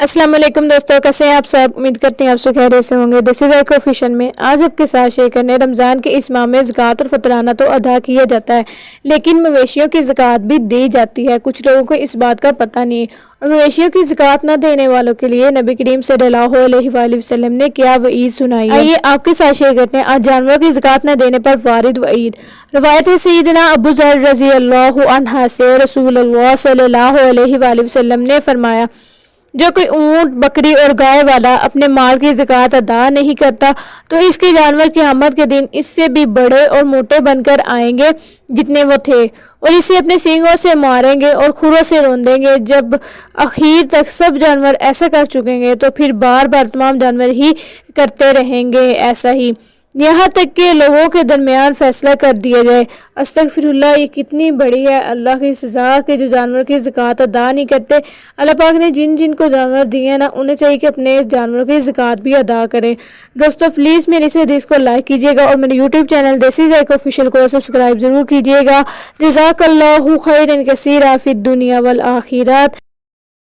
السلام علیکم دوستوں، کیسے ہیں آپ سب؟ امید کرتے ہیں آپ سب خیریت سے ہوں گے۔ دیسی ذائقہ آفیشل میں آج آپ کے ساتھ شیئر کرنے رمضان کے اس ماہ میں زکوٰۃ اور فطرانہ تو ادا کیا جاتا ہے، لیکن مویشیوں کی زکوٰۃ بھی دی جاتی ہے۔ کچھ لوگوں کو اس بات کا پتہ نہیں، اور مویشیوں کی زکوٰۃ نہ دینے والوں کے لیے نبی کریم صلی اللہ علیہ وآلہ وسلم نے کیا وعید سنائی ہے، آئیے آپ کے ساتھ شیئر کرتے ہیں آج جانوروں کی زکوٰۃ نہ دینے پر وارد وعید۔ روایت ہے سیدنا ابو ذر رضی اللہ عنہ سے، رسول اللہ صلی اللہ علیہ وآلہ وسلم نے فرمایا، جو کوئی اونٹ، بکری اور گائے والا اپنے مال کی زکوٰۃ ادا نہیں کرتا تو اس کے جانور قیامت کے دن اس سے بھی بڑے اور موٹے بن کر آئیں گے جتنے وہ تھے، اور اسے اپنے سینگوں سے ماریں گے اور کھروں سے روندیں گے۔ جب آخر تک سب جانور ایسا کر چکیں گے تو پھر بار بار تمام جانور ہی کرتے رہیں گے ایسا ہی، یہاں تک کہ لوگوں کے درمیان فیصلہ کر دیا جائے۔ استغفر اللہ، یہ کتنی بڑی ہے اللہ کی سزا کہ جو جانور کی زکوٰۃ ادا نہیں کرتے۔ اللہ پاک نے جن کو جانور دیے ہیں نا، انہیں چاہیے کہ اپنے اس جانوروں کی زکوٰۃ بھی ادا کریں۔ دوستو پلیز میری اس حدیث کو لائک کیجیے گا اور میرے یوٹیوب چینل دیسی ذائقہ آفیشل کو سبسکرائب ضرور کیجیے گا۔ جزاک اللہ خیرا کثیرا فی الدنیا والآخرات۔